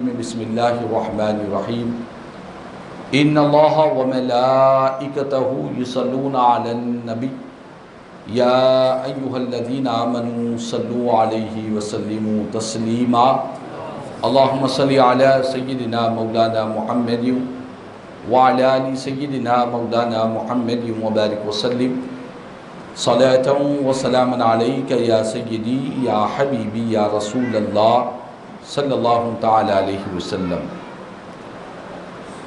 بسم اللہ الرحمن الرحیم ان اللہ وملائکتہ یصلون علی النبی یا ایہا الذین آمنوا صلوا علیہ وسلموا تسلیما اللہم صلی علی سیدنا مولانا محمد وعلی آل سیدنا مولانا محمد وبارک وسلم صلاۃ و سلام علیک یا سیدی یا حبیبی یا رسول اللہ صلی اللہ تعالی علیہ وسلم۔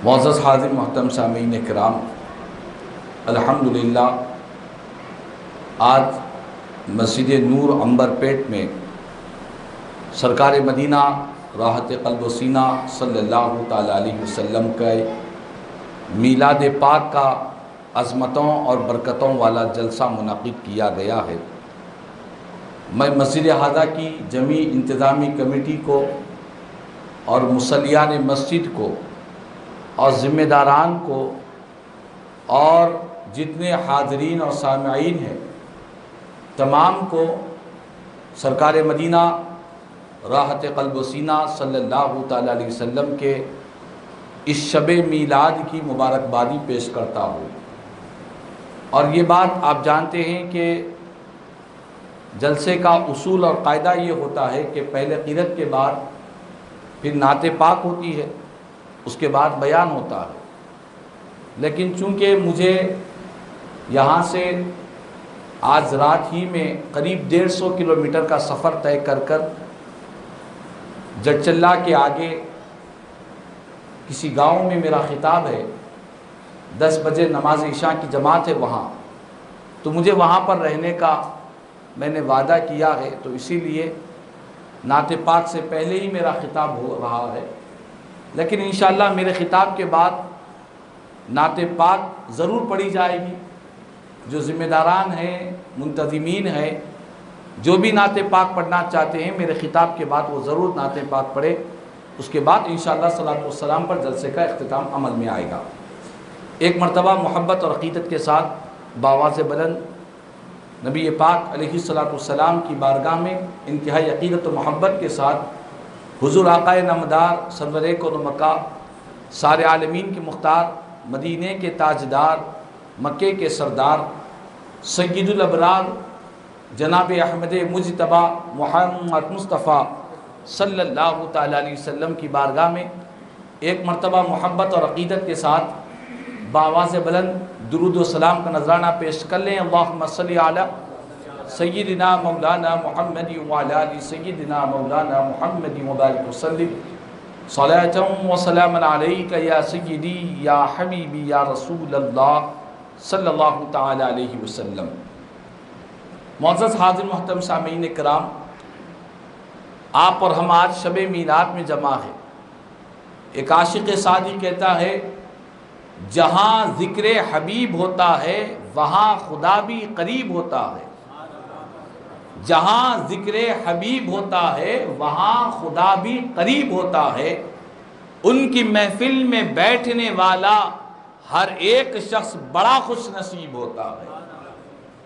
معزز حاضر محترم سامعین کرام، الحمدللہ آج مسجد نور عنبر پیٹ میں سرکار مدینہ راحت قلب و سینہ صلی اللہ تعالی علیہ وسلم کے میلاد پاک کا عظمتوں اور برکتوں والا جلسہ منعقد کیا گیا ہے۔ میں مسجد ہذا کی جمیع انتظامی کمیٹی کو اور مصلیان مسجد کو اور ذمہ داران کو اور جتنے حاضرین اور سامعین ہیں تمام کو سرکار مدینہ راحت قلب و سینہ صلی اللہ تعالی علیہ وسلم کے اس شب میلاد کی مبارکبادی پیش کرتا ہوں۔ اور یہ بات آپ جانتے ہیں کہ جلسے کا اصول اور قاعدہ یہ ہوتا ہے کہ پہلے قرأت کے بعد پھر نعت پاک ہوتی ہے، اس کے بعد بیان ہوتا ہے۔ لیکن چونکہ مجھے یہاں سے آج رات ہی میں قریب 150 کلومیٹر کا سفر طے کر جٹچلہ کے آگے کسی گاؤں میں میرا خطاب ہے، 10 بجے نماز عشاء کی جماعت ہے وہاں، تو مجھے وہاں پر رہنے کا میں نے وعدہ کیا ہے، تو اسی لیے نعت پاک سے پہلے ہی میرا خطاب ہو رہا ہے۔ لیکن انشاءاللہ میرے خطاب کے بعد نعت پاک ضرور پڑھی جائے گی۔ جو ذمہ داران ہیں، منتظمین ہیں، جو بھی نعت پاک پڑھنا چاہتے ہیں میرے خطاب کے بعد وہ ضرور نعت پاک پڑھے۔ اس کے بعد انشاءاللہ صلاۃ والسلام پر جلسے کا اختتام عمل میں آئے گا۔ ایک مرتبہ محبت اور عقیدت کے ساتھ بآواز بلند نبی پاک علیہ السلام کی بارگاہ میں انتہائی عقیدت و محبت کے ساتھ حضور آقائے نامدار سرور کون و مکہ سارے عالمین کے مختار، مدینے کے تاجدار، مکے کے سردار، سید الابرار جناب احمد مجتبی محمد مصطفیٰ صلی اللہ تعالی علیہ وسلم کی بارگاہ میں ایک مرتبہ محبت اور عقیدت کے ساتھ بآواز بلند درود و سلام کا نذرانہ پیش کر لیں۔ اللہم صلی علی سیدنا مولانا محمد وعلی آل سیدنا مولانا محمد وبارک وسلم صلاۃ و سلام علیک یا سیدی یا حبیبی یا رسول اللہ صلی اللہ تعالی علیہ وسلم۔ معزز حاضر محترم سامعین کرام، آپ اور ہم آج شب میلاد میں جمع ہیں۔ ایک عاشق سعدی کہتا ہے، جہاں ذکر حبیب ہوتا ہے وہاں خدا بھی قریب ہوتا ہے۔ جہاں ذکر حبیب ہوتا ہے وہاں خدا بھی قریب ہوتا ہے۔ ان کی محفل میں بیٹھنے والا ہر ایک شخص بڑا خوش نصیب ہوتا ہے۔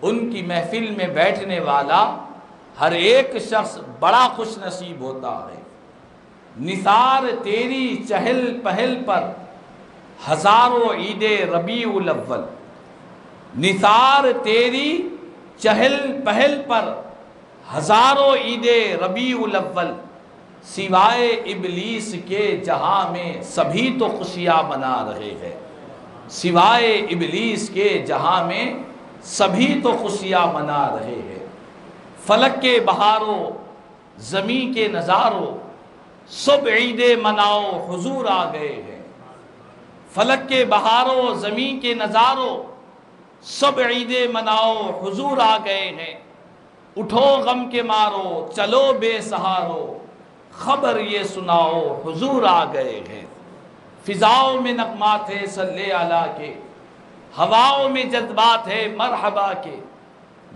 ان کی محفل میں بیٹھنے والا ہر ایک شخص بڑا خوش نصیب ہوتا ہے۔ نثار تیری چہل پہل پر ہزاروں عید ربیع الاول، نثار تیری چہل پہل پر ہزاروں عید ربیع الاول، سوائے ابلیس کے جہاں میں سبھی تو خوشیاں منا رہے ہیں۔ سوائے ابلیس کے جہاں میں سبھی تو خوشیاں منا رہے ہیں۔ فلک کے بہاروں، زمین کے نظاروں، سب عیدیں مناؤ حضور آ گئے ہیں۔ فلک کے بہاروں، زمین کے نظاروں، سب عیدیں مناؤ حضور آ گئے ہیں۔ اٹھو غم کے مارو، چلو بے سہارو، خبر یہ سناؤ حضور آ گئے ہیں۔ فضاؤں میں نغمات ہے صلی علی کے، ہواؤں میں جذبات ہے مرحبا کے،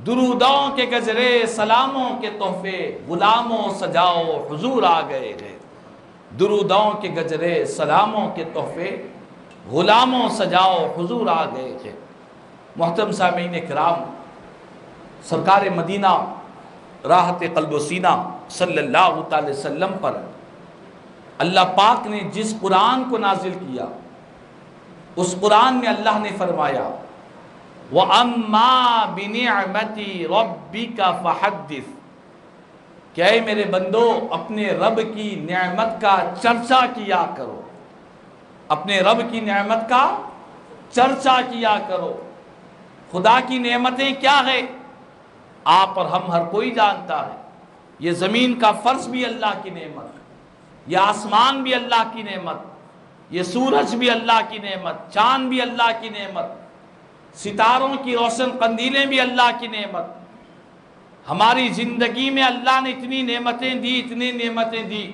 درودوں کے گجرے سلاموں کے تحفے، غلاموں سجاؤ حضور آ گئے ہیں۔ درودوں کے گجرے سلاموں کے تحفے، غلاموں سجاؤ حضور آ گئے ہیں۔ محترم سامعین کرام، سرکار مدینہ راحت قلب و سینہ صلی اللہ تعالی وسلم پر اللہ پاک نے جس قرآن کو نازل کیا اس قرآن میں اللہ نے فرمایا وَأَمَّا بِنِعْمَتِ رَبِّكَ فَحَدِّثْ کہ اے میرے بندو اپنے رب کی نعمت کا چرچا کیا کرو، اپنے رب کی نعمت کا چرچا کیا کرو۔ خدا کی نعمتیں کیا ہے آپ اور ہم ہر کوئی جانتا ہے۔ یہ زمین کا فرش بھی اللہ کی نعمت، یہ آسمان بھی اللہ کی نعمت، یہ سورج بھی اللہ کی نعمت، چاند بھی اللہ کی نعمت، ستاروں کی روشن قندیلیں بھی اللہ کی نعمت۔ ہماری زندگی میں اللہ نے اتنی نعمتیں دی، اتنی نعمتیں دی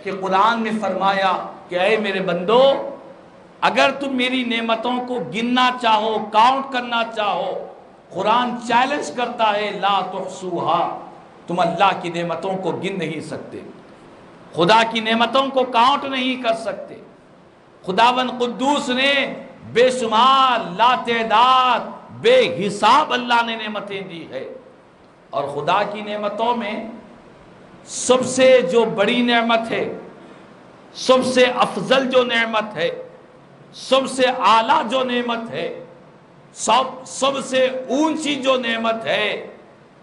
کہ قرآن میں فرمایا کہ اے میرے بندو اگر تم میری نعمتوں کو گننا چاہو، کاؤنٹ کرنا چاہو، قرآن چیلنج کرتا ہے لا تحصوہا، تم اللہ کی نعمتوں کو گن نہیں سکتے، خدا کی نعمتوں کو کاؤنٹ نہیں کر سکتے۔ خداوند قدوس نے بے شمار، لا تعداد، بے حساب اللہ نے نعمتیں دی ہے۔ اور خدا کی نعمتوں میں سب سے جو بڑی نعمت ہے، سب سے افضل جو نعمت ہے، سب سے اعلیٰ جو نعمت ہے، سب سے اونچی جو نعمت ہے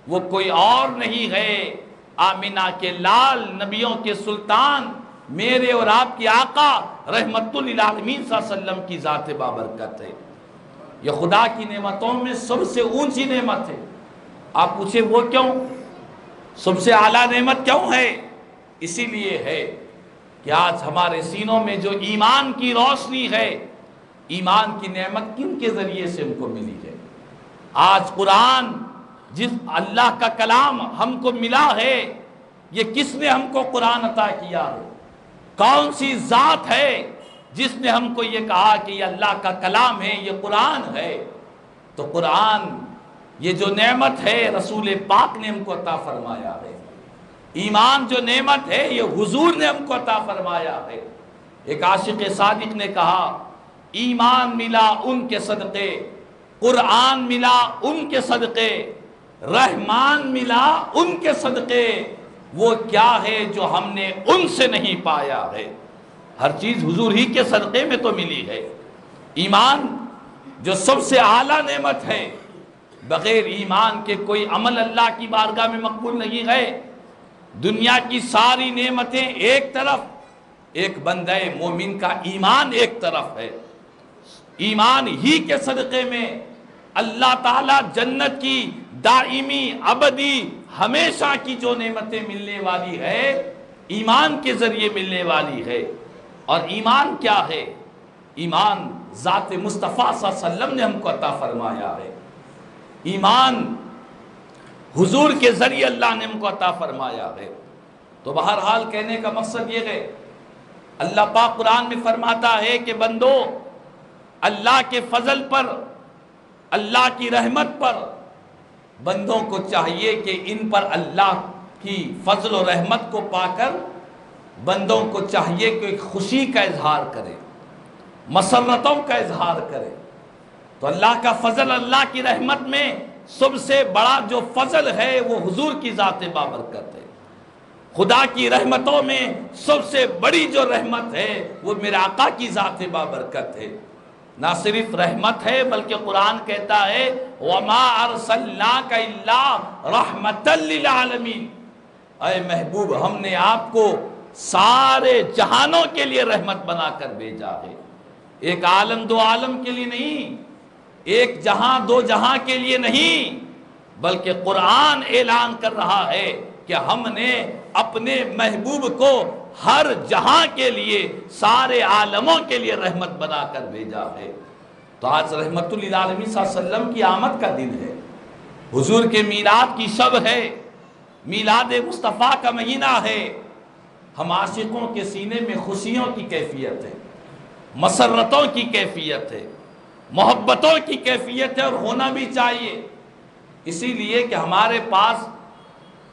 وہ کوئی اور نہیں ہے، آمینہ کے لال، نبیوں کے سلطان، میرے اور آپ کی آقا رحمت للعالمین صلی اللہ علیہ وسلم کی ذات بابرکت ہے۔ یہ خدا کی نعمتوں میں سب سے اونچی نعمت ہے۔ آپ پوچھیں وہ کیوں؟ سب سے اعلیٰ نعمت کیوں ہے؟ اسی لیے ہے کہ آج ہمارے سینوں میں جو ایمان کی روشنی ہے، ایمان کی نعمت کن کے ذریعے سے ہم کو ملی ہے؟ آج قرآن جس اللہ کا کلام ہم کو ملا ہے، یہ کس نے ہم کو قرآن عطا کیا ہے؟ کون سی ذات ہے جس نے ہم کو یہ کہا کہ یہ اللہ کا کلام ہے، یہ قرآن ہے؟ تو قرآن یہ جو نعمت ہے رسول پاک نے ہم کو عطا فرمایا ہے۔ ایمان جو نعمت ہے یہ حضور نے ہم کو عطا فرمایا ہے۔ ایک عاشق صادق نے کہا ایمان ملا ان کے صدقے، قرآن ملا ان کے صدقے، رحمان ملا ان کے صدقے، وہ کیا ہے جو ہم نے ان سے نہیں پایا ہے؟ ہر چیز حضور ہی کے صدقے میں تو ملی ہے۔ ایمان جو سب سے اعلیٰ نعمت ہے، بغیر ایمان کے کوئی عمل اللہ کی بارگاہ میں مقبول نہیں ہے۔ دنیا کی ساری نعمتیں ایک طرف، ایک بندہ مومن کا ایمان ایک طرف ہے۔ ایمان ہی کے صدقے میں اللہ تعالیٰ جنت کی دائمی، ابدی، ہمیشہ کی جو نعمتیں ملنے والی ہے ایمان کے ذریعے ملنے والی ہے۔ اور ایمان کیا ہے؟ ایمان ذات مصطفیٰ صلی اللہ علیہ وسلم نے ہم کو عطا فرمایا ہے۔ ایمان حضور کے ذریعے اللہ نے ہم کو عطا فرمایا ہے۔ تو بہرحال کہنے کا مقصد یہ ہے، اللہ پاک قرآن میں فرماتا ہے کہ بندو اللہ کے فضل پر، اللہ کی رحمت پر بندوں کو چاہیے کہ ان پر اللہ کی فضل و رحمت کو پا کر بندوں کو چاہیے کہ خوشی کا اظہار کرے، مسرتوں کا اظہار کرے۔ تو اللہ کا فضل، اللہ کی رحمت میں سب سے بڑا جو فضل ہے وہ حضور کی ذات بابرکت ہے۔ خدا کی رحمتوں میں سب سے بڑی جو رحمت ہے وہ میرے آقا کی ذات بابرکت ہے۔ نہ صرف رحمت ہے بلکہ قرآن کہتا ہے وَمَا أَرْسَلْنَاكَ إِلَّا رَحْمَةً لِلْعَالَمِينَ، اے محبوب ہم نے آپ کو سارے جہانوں کے لیے رحمت بنا کر بھیجا ہے۔ ایک عالم دو عالم کے لیے نہیں، ایک جہاں دو جہاں کے لیے نہیں، بلکہ قرآن اعلان کر رہا ہے کہ ہم نے اپنے محبوب کو ہر جہاں کے لیے، سارے عالموں کے لیے رحمت بنا کر بھیجا ہے۔ تو آج رحمت للعالمین صلی اللہ علیہ وسلم کی آمد کا دن ہے، حضور کے میلاد کی شب ہے، میلاد مصطفیٰ کا مہینہ ہے۔ ہم عاشقوں کے سینے میں خوشیوں کی کیفیت ہے، مسرتوں کی کیفیت ہے، محبتوں کی کیفیت ہے، اور ہونا بھی چاہیے۔ اسی لیے کہ ہمارے پاس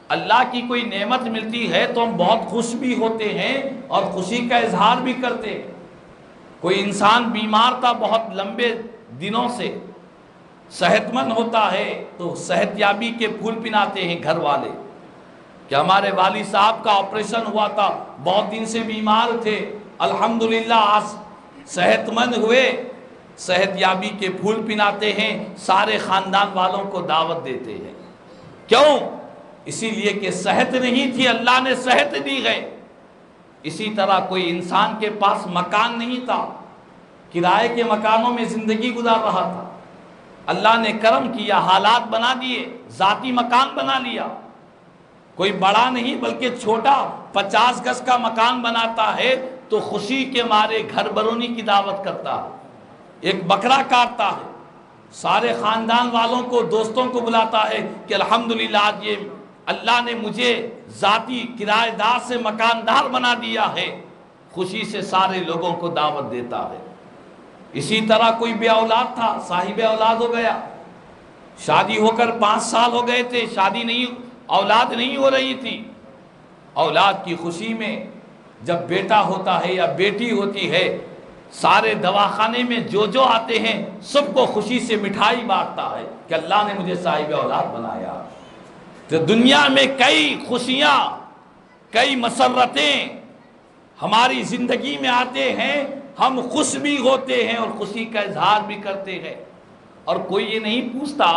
اللہ کی کوئی نعمت ملتی ہے تو ہم بہت خوش بھی ہوتے ہیں اور خوشی کا اظہار بھی کرتے ہیں۔ کوئی انسان بیمار تھا بہت لمبے دنوں سے، صحت مند ہوتا ہے تو صحت یابی کے پھول پناتے ہیں گھر والے، کہ ہمارے والد صاحب کا آپریشن ہوا تھا، بہت دن سے بیمار تھے، الحمدللہ آج صحت مند ہوئے، صحت یابی کے پھول پناتے ہیں، سارے خاندان والوں کو دعوت دیتے ہیں۔ کیوں؟ اسی لیے کہ صحت نہیں تھی، اللہ نے صحت دی ہے۔ اسی طرح کوئی انسان کے پاس مکان نہیں تھا، کرائے کے مکانوں میں زندگی گزار رہا تھا، اللہ نے کرم کیا، حالات بنا دیے، ذاتی مکان بنا لیا، کوئی بڑا نہیں بلکہ چھوٹا 50 گز کا مکان بناتا ہے تو خوشی کے مارے گھر برونی کی دعوت کرتا ہے، ایک بکرا کاٹتا ہے، سارے خاندان والوں کو، دوستوں کو بلاتا ہے کہ الحمدللہ آج یہ اللہ نے مجھے ذاتی کرایہ دار سے مکاندار بنا دیا ہے، خوشی سے سارے لوگوں کو دعوت دیتا ہے۔ اسی طرح کوئی بے اولاد تھا، صاحب اولاد ہو گیا، شادی ہو کر 5 سال ہو گئے تھے، شادی نہیں، اولاد نہیں ہو رہی تھی، اولاد کی خوشی میں جب بیٹا ہوتا ہے یا بیٹی ہوتی ہے، سارے دواخانے میں جو آتے ہیں سب کو خوشی سے مٹھائی بانٹتا ہے کہ اللہ نے مجھے صاحب اولاد بنایا۔ تو دنیا میں کئی خوشیاں، کئی مسرتیں ہماری زندگی میں آتے ہیں، ہم خوش بھی ہوتے ہیں اور خوشی کا اظہار بھی کرتے ہیں، اور کوئی یہ نہیں پوچھتا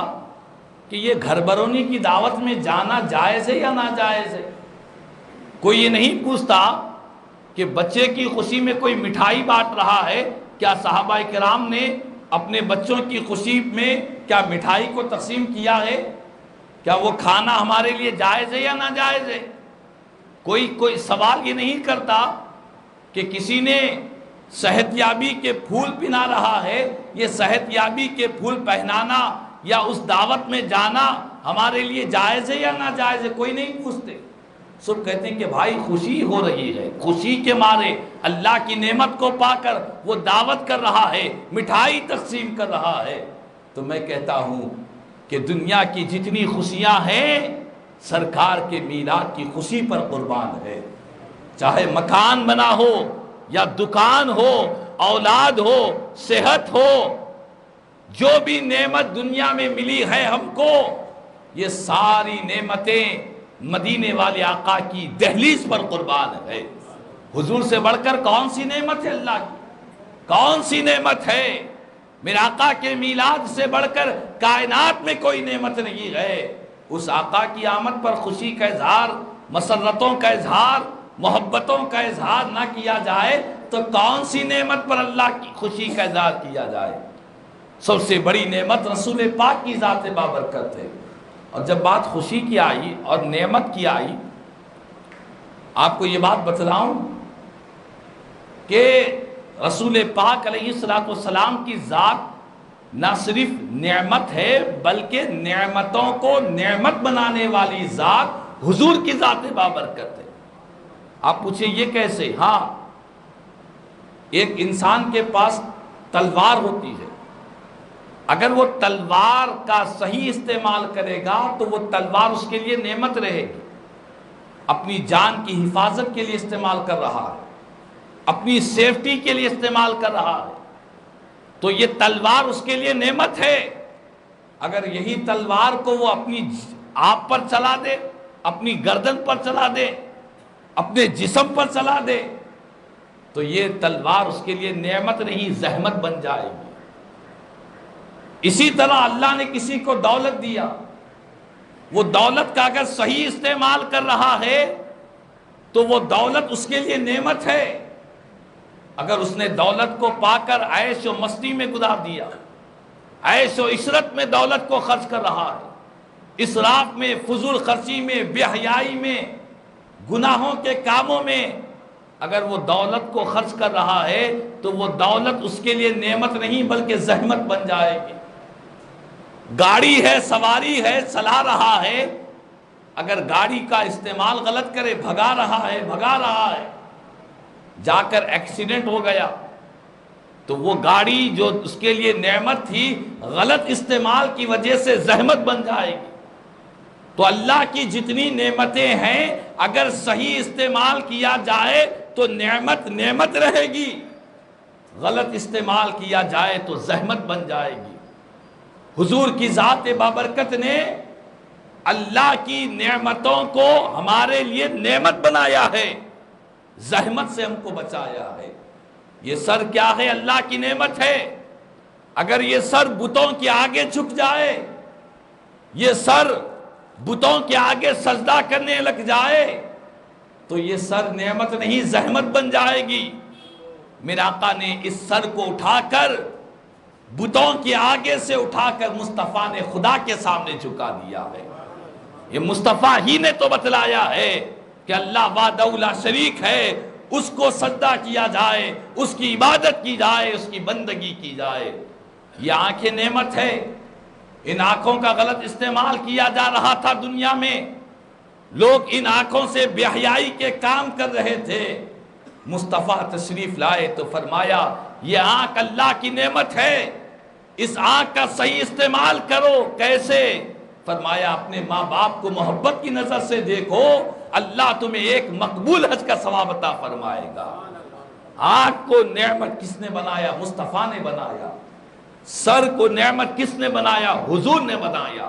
کہ یہ گھر برونی کی دعوت میں جانا جائز ہے یا ناجائز ہے، کوئی یہ نہیں پوچھتا کہ بچے کی خوشی میں کوئی مٹھائی بانٹ رہا ہے، کیا صحابہ کرام نے اپنے بچوں کی خوشی میں کیا مٹھائی کو تقسیم کیا ہے؟ کیا وہ کھانا ہمارے لیے جائز ہے یا ناجائز ہے؟ کوئی سوال یہ نہیں کرتا کہ کسی نے صحت یابی کے پھول پہنا رہا ہے، یہ صحت یابی کے پھول پہنانا یا اس دعوت میں جانا ہمارے لیے جائز ہے یا ناجائز ہے، کوئی نہیں پوچھتے، سب کہتے ہیں کہ بھائی خوشی ہو رہی ہے، خوشی کے مارے اللہ کی نعمت کو پا کر وہ دعوت کر رہا ہے، مٹھائی تقسیم کر رہا ہے۔ تو میں کہتا ہوں کہ دنیا کی جتنی خوشیاں ہیں سرکار کے میلاد کی خوشی پر قربان ہے، چاہے مکان بنا ہو یا دکان ہو، اولاد ہو، صحت ہو، جو بھی نعمت دنیا میں ملی ہے ہم کو، یہ ساری نعمتیں مدینے والے آقا کی دہلیز پر قربان ہے۔ حضور سے بڑھ کر کون سی نعمت ہے اللہ کی؟ کون سی نعمت ہے؟ میرے آقا کے میلاد سے بڑھ کر کائنات میں کوئی نعمت نہیں ہے۔ اس آقا کی آمد پر خوشی کا اظہار، مسرتوں کا اظہار، محبتوں کا اظہار نہ کیا جائے تو کون سی نعمت پر اللہ کی خوشی کا اظہار کیا جائے؟ سب سے بڑی نعمت رسول پاک کی ذات بابرکت ہے۔ اور جب بات خوشی کی آئی اور نعمت کی آئی، آپ کو یہ بات بتلاؤں کہ رسول پاک علیہ السلام کی ذات نہ صرف نعمت ہے بلکہ نعمتوں کو نعمت بنانے والی ذات حضور کی ذات بابرکت ہے۔ آپ پوچھیں یہ کیسے؟ ہاں، ایک انسان کے پاس تلوار ہوتی ہے، اگر وہ تلوار کا صحیح استعمال کرے گا تو وہ تلوار اس کے لیے نعمت رہے گی، اپنی جان کی حفاظت کے لیے استعمال کر رہا ہے، اپنی سیفٹی کے لیے استعمال کر رہا ہے، تو یہ تلوار اس کے لیے نعمت ہے۔ اگر یہی تلوار کو وہ اپنی آپ پر چلا دے، اپنی گردن پر چلا دے، اپنے جسم پر چلا دے، تو یہ تلوار اس کے لیے نعمت نہیں، زحمت بن جائے گی۔ اسی طرح اللہ نے کسی کو دولت دیا، وہ دولت کا اگر صحیح استعمال کر رہا ہے تو وہ دولت اس کے لیے نعمت ہے۔ اگر اس نے دولت کو پا کر عیش و مستی میں گزار دیا، عیش و عشرت میں دولت کو خرچ کر رہا ہے، اسراف میں، فضول خرچی میں، بے حیائی میں، گناہوں کے کاموں میں اگر وہ دولت کو خرچ کر رہا ہے تو وہ دولت اس کے لیے نعمت نہیں بلکہ زحمت بن جائے گی۔ گاڑی ہے، سواری ہے، چلا رہا ہے، اگر گاڑی کا استعمال غلط کرے، بھگا رہا ہے، جا کر ایکسیڈنٹ ہو گیا تو وہ گاڑی جو اس کے لیے نعمت تھی غلط استعمال کی وجہ سے زحمت بن جائے گی۔ تو اللہ کی جتنی نعمتیں ہیں اگر صحیح استعمال کیا جائے تو نعمت رہے گی، غلط استعمال کیا جائے تو زحمت بن جائے گی۔ حضور کی ذات بابرکت نے اللہ کی نعمتوں کو ہمارے لیے نعمت بنایا ہے، زحمت سے ہم کو بچایا ہے۔ یہ سر کیا ہے؟ اللہ کی نعمت ہے۔ اگر یہ سر بتوں کے آگے جھک جائے، یہ سر بتوں کے آگے سجدہ کرنے لگ جائے، تو یہ سر نعمت نہیں زحمت بن جائے گی۔ میرے آقا نے اس سر کو اٹھا کر بتوں کے آگے سے اٹھا کر مصطفیٰ نے خدا کے سامنے جھکا دیا ہے۔ یہ مصطفیٰ ہی نے تو بتلایا ہے کہ اللہ وحدہ لا شریک ہے، اس کو سجدہ کیا جائے، اس کی عبادت کی جائے، اس کی بندگی کی جائے۔ یہ آنکھیں نعمت ہے، ان آنکھوں کا غلط استعمال کیا جا رہا تھا دنیا میں، لوگ ان آنکھوں سے بے حیائی کے کام کر رہے تھے۔ مصطفیٰ تشریف لائے تو فرمایا یہ آنکھ اللہ کی نعمت ہے، اس آنکھ کا صحیح استعمال کرو۔ کیسے؟ فرمایا اپنے ماں باپ کو محبت کی نظر سے دیکھو، اللہ تمہیں ایک مقبول حج کا ثواب عطا فرمائے گا۔ آنکھ کو نعمت کس نے بنایا؟ مصطفیٰ نے بنایا۔ سر کو نعمت کس نے بنایا؟ حضور نے بنایا۔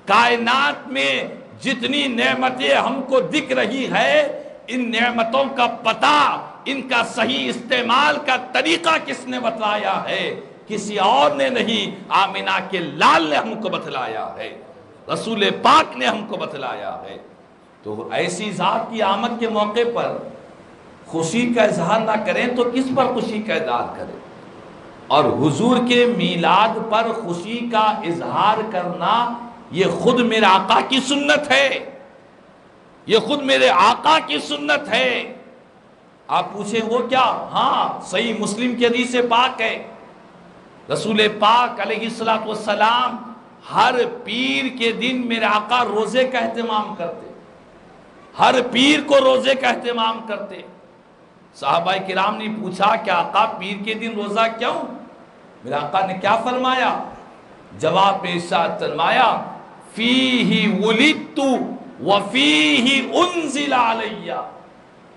کائنات میں جتنی نعمتیں ہم کو دکھ رہی ہے، ان نعمتوں کا پتہ، ان کا صحیح استعمال کا طریقہ کس نے بتلایا ہے؟ کسی اور نے نہیں، آمنہ کے لال نے ہم کو بتلایا ہے، رسول پاک نے ہم کو بتلایا ہے۔ تو ایسی ذات کی آمد کے موقع پر خوشی کا اظہار نہ کریں تو کس پر خوشی کا اظہار کریں؟ اور حضور کے میلاد پر خوشی کا اظہار کرنا یہ خود میرے آقا کی سنت ہے، یہ خود میرے آقا کی سنت ہے۔ آپ پوچھیں وہ کیا؟ ہاں، صحیح مسلم کی حدیث پاک ہے، رسول پاک علیہ السلام ہر پیر کے دن میرے آقا روزے کا اہتمام کرتے، ہر پیر کو روزے کا اہتمام کرتے۔ صحابہ کرام نے پوچھا کہ آقا پیر کے دن روزہ کیوں؟ میرے آقا نے کیا فرمایا؟ جواب ارشاد فرمایا فیہ ولدت وفیہ انزل علی۔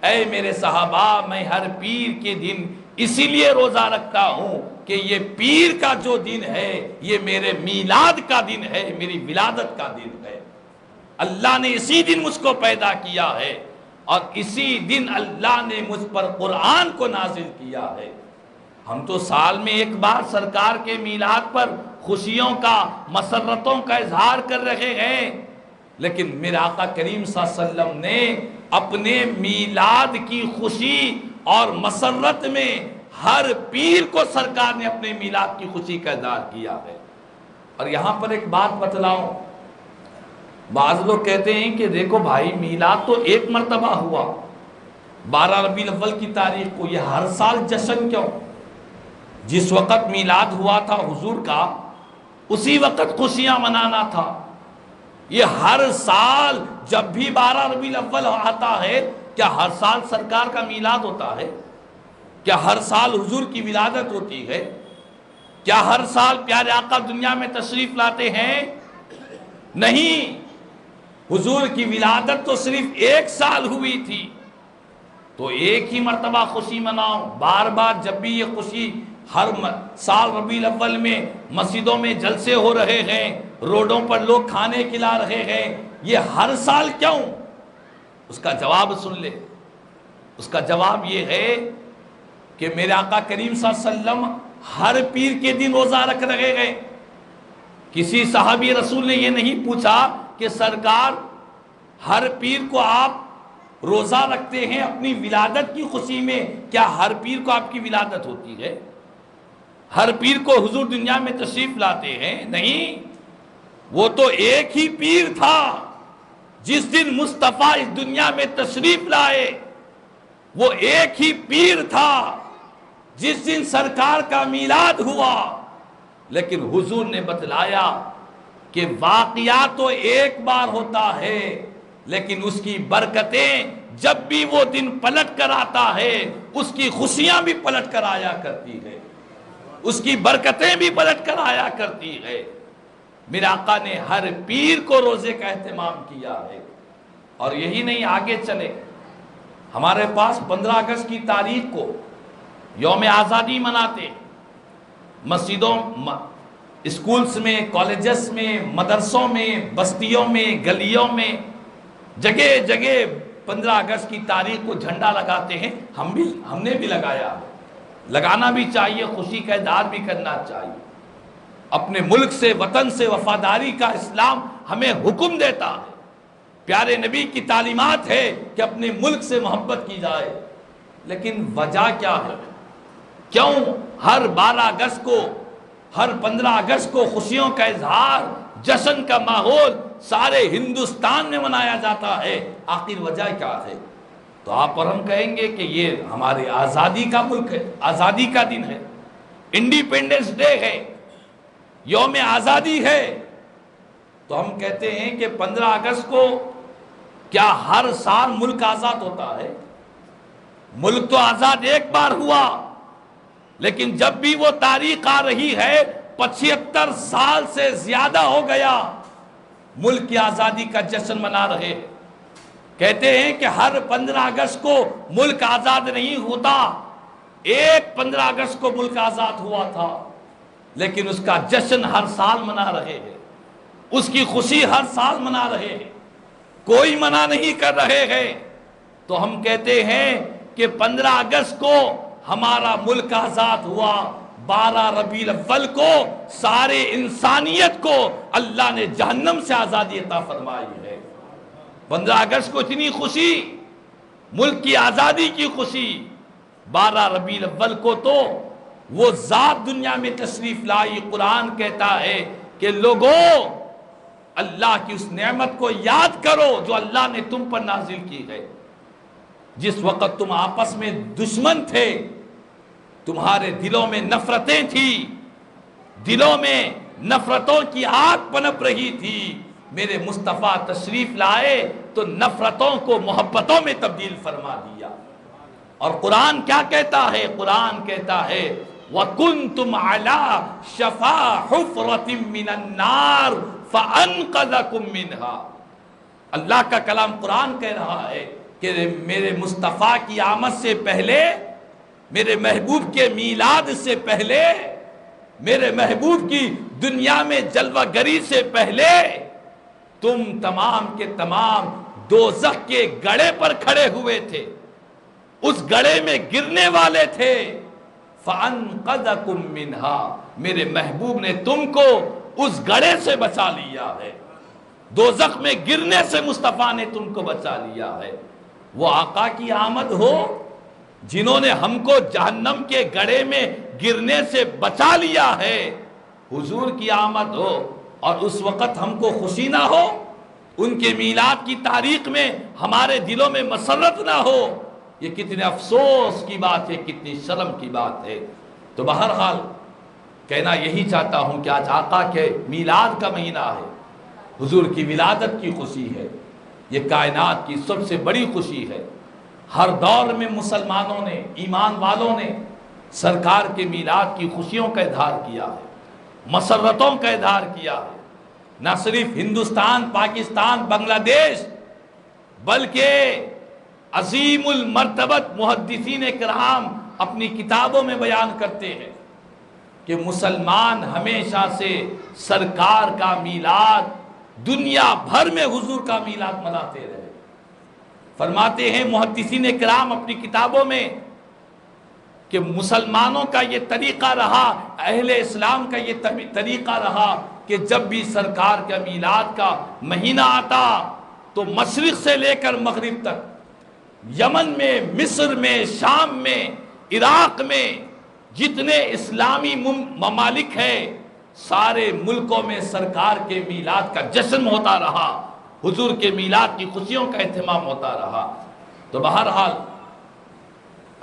اے میرے صحابہ، میں ہر پیر کے دن اسی لیے روزہ رکھتا ہوں کہ یہ پیر کا جو دن ہے یہ میرے میلاد کا دن ہے، میری ولادت کا دن ہے۔ اللہ نے اسی دن مجھ کو پیدا کیا ہے اور اسی دن اللہ نے مجھ پر قرآن کو نازل کیا ہے۔ ہم تو سال میں ایک بار سرکار کے میلاد پر خوشیوں کا، مسرتوں کا اظہار کر رہے ہیں، لیکن میرے آقا کریم صلی اللہ علیہ وسلم نے اپنے میلاد کی خوشی اور مسرت میں ہر پیر کو سرکار نے اپنے میلاد کی خوشی کا اظہار کیا ہے۔ اور یہاں پر ایک بات بتلاؤں، بعض لوگ کہتے ہیں کہ دیکھو بھائی میلاد تو ایک مرتبہ ہوا 12 ربیع الاول کی تاریخ کو، یہ ہر سال جشن کیوں؟ جس وقت میلاد ہوا تھا حضور کا اسی وقت خوشیاں منانا تھا۔ یہ ہر سال جب بھی 12 ربیع الاول آتا ہے، کیا ہر سال سرکار کا میلاد ہوتا ہے؟ کیا ہر سال حضور کی ولادت ہوتی ہے؟ کیا ہر سال پیارے آقا دنیا میں تشریف لاتے ہیں؟ نہیں، حضور کی ولادت تو صرف ایک سال ہوئی تھی، تو ایک ہی مرتبہ خوشی مناؤ۔ بار بار جب بھی یہ خوشی ہر سال ربیع الاول میں مسجدوں میں جلسے ہو رہے ہیں، روڈوں پر لوگ کھانے کھلا رہے ہیں، یہ ہر سال کیوں؟ اس کا جواب سن لے۔ اس کا جواب یہ ہے کہ میرے آقا کریم صلی اللہ علیہ وسلم ہر پیر کے دن روزہ رکھ رہے ہیں۔ کسی صحابی رسول نے یہ نہیں پوچھا کہ سرکار ہر پیر کو آپ روزہ رکھتے ہیں اپنی ولادت کی خوشی میں، کیا ہر پیر کو آپ کی ولادت ہوتی ہے؟ ہر پیر کو حضور دنیا میں تشریف لاتے ہیں؟ نہیں، وہ تو ایک ہی پیر تھا جس دن مصطفیٰ اس دنیا میں تشریف لائے، وہ ایک ہی پیر تھا جس دن سرکار کا میلاد ہوا۔ لیکن حضور نے بتلایا کہ واقعہ تو ایک بار ہوتا ہے، لیکن اس کی برکتیں جب بھی وہ دن پلٹ کر آتا ہے اس کی خوشیاں بھی پلٹ کر آیا کرتی ہے، اس کی برکتیں بھی پلٹ کر آیا کرتی ہے۔ میرے آقا نے ہر پیر کو روزے کا اہتمام کیا ہے۔ اور یہی نہیں، آگے چلے، ہمارے پاس 15 اگست کی تاریخ کو یوم آزادی مناتے، مسجدوں اسکولز میں، کالجز میں، مدرسوں میں، بستیوں میں، گلیوں میں جگہ جگہ 15 اگست کی تاریخ کو جھنڈا لگاتے ہیں. ہم نے بھی لگایا، لگانا بھی چاہیے، خوشی کا اظہار بھی کرنا چاہیے. اپنے ملک سے، وطن سے وفاداری کا اسلام ہمیں حکم دیتا ہے. پیارے نبی کی تعلیمات ہے کہ اپنے ملک سے محبت کی جائے. لیکن وجہ کیا ہے؟ کیوں ہر 12 اگست کو، ہر 15 اگست کو خوشیوں کا اظہار، جشن کا ماحول سارے ہندوستان میں منایا جاتا ہے؟ آخر وجہ کیا ہے؟ تو آپ اور ہم کہیں گے کہ یہ ہمارے آزادی کا ملک ہے، آزادی کا دن ہے، انڈیپینڈنس ڈے ہے، یوم آزادی ہے. تو ہم کہتے ہیں کہ 15 اگست کو کیا ہر سال ملک آزاد ہوتا ہے؟ ملک تو آزاد ایک بار ہوا، لیکن جب بھی وہ تاریخ آ رہی ہے 75 سال سے زیادہ ہو گیا ملک کی آزادی کا جشن منا رہے. کہتے ہیں کہ ہر 15 اگست کو ملک آزاد نہیں ہوتا، ایک 15 اگست کو ملک آزاد ہوا تھا، لیکن اس کا جشن ہر سال منا رہے ہیں، اس کی خوشی ہر سال منا رہے ہیں، کوئی منع نہیں کر رہے ہیں. تو ہم کہتے ہیں کہ 15 اگست کو ہمارا ملک آزاد ہوا، 12 ربیع الاول کو سارے انسانیت کو اللہ نے جہنم سے آزادی عطا فرمائی ہے. 15 اگست کو اتنی خوشی، ملک کی آزادی کی خوشی. 12 ربیع الاول کو تو وہ ذات دنیا میں تشریف لائی. قرآن کہتا ہے کہ لوگوں، اللہ کی اس نعمت کو یاد کرو جو اللہ نے تم پر نازل کی ہے. جس وقت تم آپس میں دشمن تھے، تمہارے دلوں میں نفرتیں تھیں، دلوں میں نفرتوں کی آگ پنپ رہی تھی، میرے مصطفیٰ تشریف لائے تو نفرتوں کو محبتوں میں تبدیل فرما دیا. اور قرآن کیا کہتا ہے؟ قرآن کہتا ہے وَكُنْتُمْ عَلَى شَفَا حُفْرَةٍ مِّنَ النَّارِ فَأَنْقَذَكُمْ مِنْهَا. اللہ کا کلام قرآن کہہ رہا ہے کہ میرے مصطفیٰ کی آمد سے پہلے، میرے محبوب کے میلاد سے پہلے، میرے محبوب کی دنیا میں جلوہ گری سے پہلے تم تمام کے تمام دوزخ کے گڑھے پر کھڑے ہوئے تھے، اس گڑھے میں گرنے والے تھے. فَأَنْقَذَكُمْ مِنْهَا، میرے محبوب نے تم کو اس گڑھے سے بچا لیا ہے، دوزخ میں گرنے سے مصطفیٰ نے تم کو بچا لیا ہے. وہ آقا کی آمد ہو جنہوں نے ہم کو جہنم کے گڑھے میں گرنے سے بچا لیا ہے، حضور کی آمد ہو اور اس وقت ہم کو خوشی نہ ہو، ان کے میلاد کی تاریخ میں ہمارے دلوں میں مسرت نہ ہو، یہ کتنے افسوس کی بات ہے، کتنی شرم کی بات ہے. تو بہرحال کہنا یہی چاہتا ہوں کہ آج آقا کے میلاد کا مہینہ ہے، حضور کی ولادت کی خوشی ہے، یہ کائنات کی سب سے بڑی خوشی ہے. ہر دور میں مسلمانوں نے، ایمان والوں نے سرکار کے میلاد کی خوشیوں کا اظہار کیا ہے، مسرتوں کا اظہار کیا ہے. نہ صرف ہندوستان، پاکستان، بنگلہ دیش، بلکہ عظیم المرتبت محدثین کرام اپنی کتابوں میں بیان کرتے ہیں کہ مسلمان ہمیشہ سے سرکار کا میلاد، دنیا بھر میں حضور کا میلاد مناتے رہے. فرماتے ہیں محدثین کرام اپنی کتابوں میں کہ مسلمانوں کا یہ طریقہ رہا، اہل اسلام کا یہ طریقہ رہا کہ جب بھی سرکار کا میلاد کا مہینہ آتا تو مشرق سے لے کر مغرب تک، یمن میں، مصر میں، شام میں، عراق میں جتنے اسلامی ممالک ہیں، سارے ملکوں میں سرکار کے میلاد کا جشن ہوتا رہا، حضور کے میلاد کی خوشیوں کا اہتمام ہوتا رہا. تو بہرحال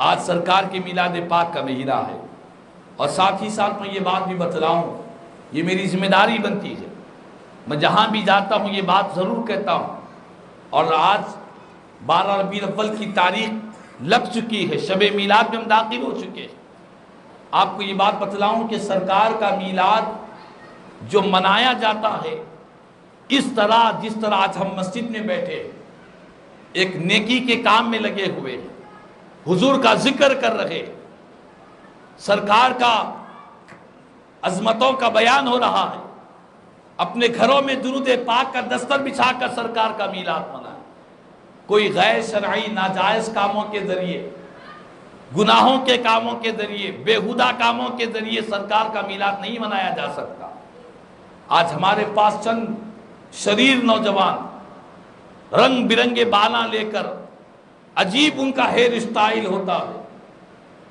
آج سرکار کے میلاد پاک کا مہینہ ہے، اور ساتھ ہی ساتھ میں یہ بات بھی بتلاؤں، یہ میری ذمہ داری بنتی ہے، میں جہاں بھی جاتا ہوں یہ بات ضرور کہتا ہوں. اور آج 12 ربیع الاول کی تاریخ لگ چکی ہے، شب میلاد میں ہم داخل ہو چکے ہیں. آپ کو یہ بات بتلاؤں کہ سرکار کا میلاد جو منایا جاتا ہے، اس طرح جس طرح آج ہم مسجد میں بیٹھے ایک نیکی کے کام میں لگے ہوئے ہیں، حضور کا ذکر کر رہے، سرکار کا عظمتوں کا بیان ہو رہا ہے، اپنے گھروں میں درود پاک کا دستر بچھا کر سرکار کا میلاد منائیں۔ کوئی غیر شرعی ناجائز کاموں کے ذریعے، گناہوں کے کاموں کے ذریعے، بےہودہ کاموں کے ذریعے سرکار کا میلاد نہیں منایا جا سکتا۔ آج ہمارے پاس چند شریر نوجوان رنگ برنگے بالاں لے کر، عجیب ان کا ہیئر اسٹائل ہوتا ہے،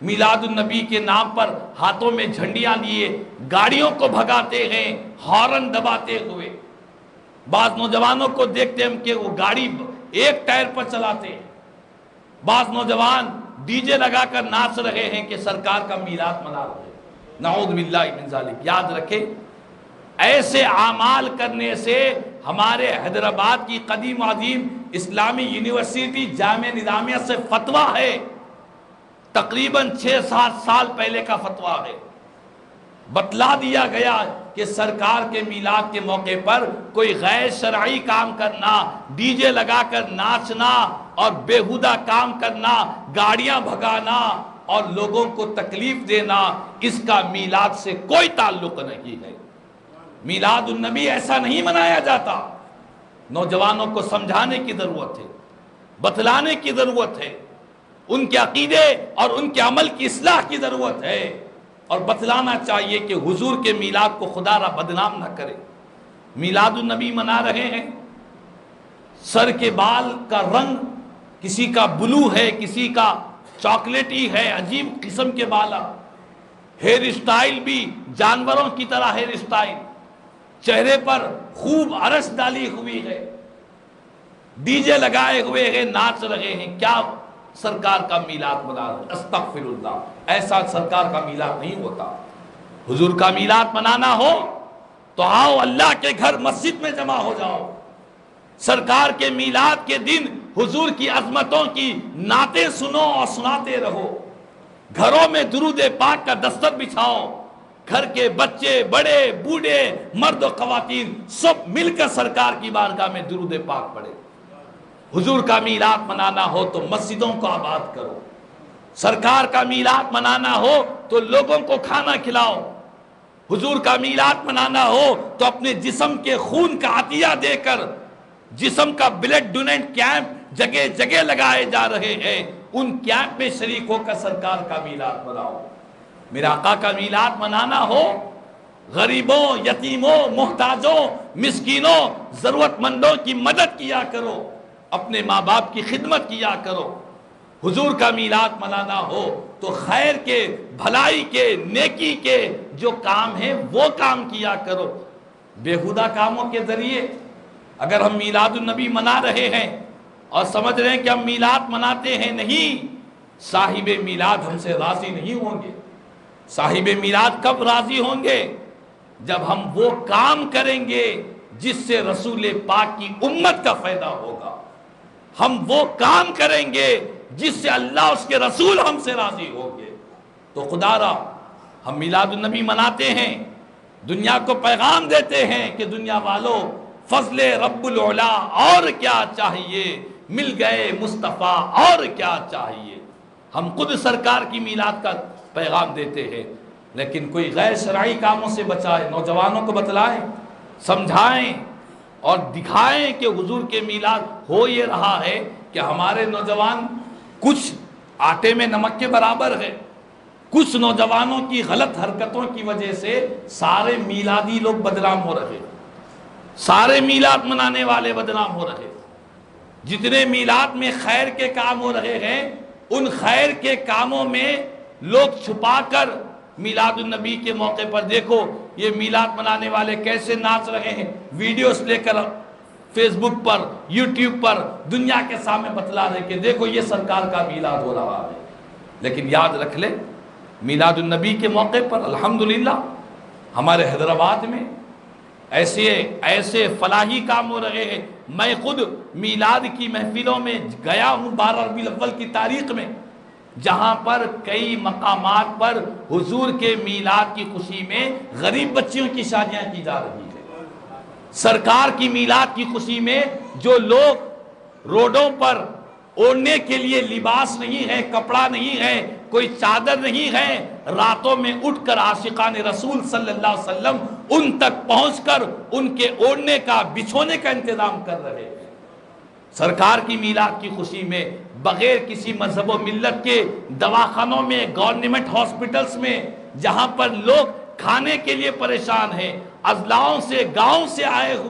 میلاد النبی کے نام پر ہاتھوں میں جھنڈیاں لیے گاڑیوں کو بھگاتے ہیں، ہارن دباتے ہوئے۔ بعض نوجوانوں کو دیکھتے ہیں کہ وہ گاڑی ایک ٹائر پر چلاتے ہیں، بعض نوجوان ڈی جے لگا کر ناچ رہے ہیں کہ سرکار کا میلاد منا رہے ہیں۔ نعوذ باللہ من ذالک۔ یاد رکھیں، ایسے اعمال کرنے سے ہمارے حیدرآباد کی قدیم و عظیم اسلامی یونیورسٹی جامعہ نظامیہ سے فتویٰ ہے، تقریباً 6-7 سال پہلے کا فتویٰ ہے، بتلا دیا گیا کہ سرکار کے میلاد کے موقع پر کوئی غیر شرعی کام کرنا، ڈی جے لگا کر ناچنا اور بےہودہ کام کرنا، گاڑیاں بھگانا اور لوگوں کو تکلیف دینا، اس کا میلاد سے کوئی تعلق نہیں ہے۔ میلاد النبی ایسا نہیں منایا جاتا۔ نوجوانوں کو سمجھانے کی ضرورت ہے، بتلانے کی ضرورت ہے، ان کے عقیدے اور ان کے عمل کی اصلاح کی ضرورت ہے، اور بتلانا چاہیے کہ حضور کے میلاد کو خدا را بدنام نہ کرے۔ میلاد النبی منا رہے ہیں، سر کے بال کا رنگ کسی کا بلو ہے، کسی کا چاکلیٹی ہے، عجیب قسم کے بالا، ہیئر اسٹائل بھی جانوروں کی طرح ہیئر اسٹائل، چہرے پر خوب عرش ڈالی ہوئی ہے، ڈی جے لگائے ہوئے ہیں، ناچ رہے ہیں۔ کیا سرکار کا میلاد منا رہے ہیں؟ استغفر اللہ، ایسا سرکار کا میلاد نہیں ہوتا۔ حضور کا میلاد منانا ہو تو آؤ اللہ کے گھر مسجد میں جمع ہو جاؤ، سرکار کے میلاد کے دن حضور کی عظمتوں کی نعتیں سنو اور سناتے رہو، گھروں میں درود پاک کا دستر بچھاؤ، گھر کے بچے، بڑے، بوڑھے، مرد و خواتین سب مل کر سرکار کی بارگاہ میں درود پاک پڑھے۔ حضور کا میلاد منانا ہو تو مسجدوں کو آباد کرو، سرکار کا میلاد منانا ہو تو لوگوں کو کھانا کھلاؤ، حضور کا میلاد منانا ہو تو اپنے جسم کے خون کا عطیہ دے کر، جسم کا بلڈ ڈونیٹ کیمپ جگہ جگہ لگائے جا رہے ہیں، ان کیمپ میں شریک ہو کر سرکار کا میلاد مناؤ۔ میرا آقا کا میلاد منانا ہو، غریبوں، یتیموں، محتاجوں، مسکینوں، ضرورت مندوں کی مدد کیا کرو، اپنے ماں باپ کی خدمت کیا کرو۔ حضور کا میلاد منانا ہو تو خیر کے، بھلائی کے، نیکی کے جو کام ہیں وہ کام کیا کرو۔ بےہودہ کاموں کے ذریعے اگر ہم میلاد النبی منا رہے ہیں اور سمجھ رہے ہیں کہ ہم میلاد مناتے ہیں، نہیں، صاحب میلاد ہم سے راضی نہیں ہوں گے۔ صاحب میلاد کب راضی ہوں گے؟ جب ہم وہ کام کریں گے جس سے رسول پاک کی امت کا فائدہ ہوگا، ہم وہ کام کریں گے جس سے اللہ اس کے رسول ہم سے راضی ہوں گے۔ تو خدا را ہم میلاد النبی مناتے ہیں، دنیا کو پیغام دیتے ہیں کہ دنیا والوں، فضل رب العلا اور کیا چاہیے، مل گئے مصطفیٰ اور کیا چاہیے۔ ہم خود سرکار کی میلاد کا پیغام دیتے ہیں، لیکن کوئی غیر شرعی کاموں سے بچائے، نوجوانوں کو بتلائیں، سمجھائیں اور دکھائیں کہ حضور کے میلاد ہو یہ رہا ہے کہ ہمارے نوجوان کچھ آٹے میں نمک کے برابر ہے۔ کچھ نوجوانوں کی غلط حرکتوں کی وجہ سے سارے میلادی لوگ بدنام ہو رہے، سارے میلاد منانے والے بدنام ہو رہے۔ جتنے میلاد میں خیر کے کام ہو رہے ہیں، ان خیر کے کاموں میں لوگ چھپا کر میلاد النبی کے موقع پر دیکھو یہ میلاد منانے والے کیسے ناچ رہے ہیں، ویڈیوز لے کر فیس بک پر، یوٹیوب پر دنیا کے سامنے بتلا رہے کہ دیکھو یہ سرکار کا میلاد ہو رہا ہے۔ لیکن یاد رکھ لے، میلاد النبی کے موقع پر الحمدللہ ہمارے حیدرآباد میں ایسے فلاحی کام ہو رہے ہیں۔ میں خود میلاد کی محفلوں میں گیا ہوں 12 ربیع الاول کی تاریخ میں، جہاں پر کئی مقامات پر حضور کے میلاد کی خوشی میں غریب بچیوں کی شادیاں کی جا رہی ہیں۔ سرکار کی میلاد کی خوشی میں جو لوگ روڈوں پر اوڑھنے کے لیے لباس نہیں ہے، کپڑا نہیں ہے، کوئی چادر نہیں ہے، راتوں میں اٹھ کر عاشقان رسول صلی اللہ علیہ وسلم ان تک پہنچ کر ان کے اوڑھنے کا بچھونے کا انتظام کر رہے ہیں۔ سرکار کی میلاد کی خوشی میں بغیر کسی مذہب و ملت کے دواخانوں میں، گورنمنٹ ہاسپٹلز میں، جہاں پر لوگ کھانے کے لیے پریشان ہیں، اضلاعوں سے، گاؤں سے آئے ہوئے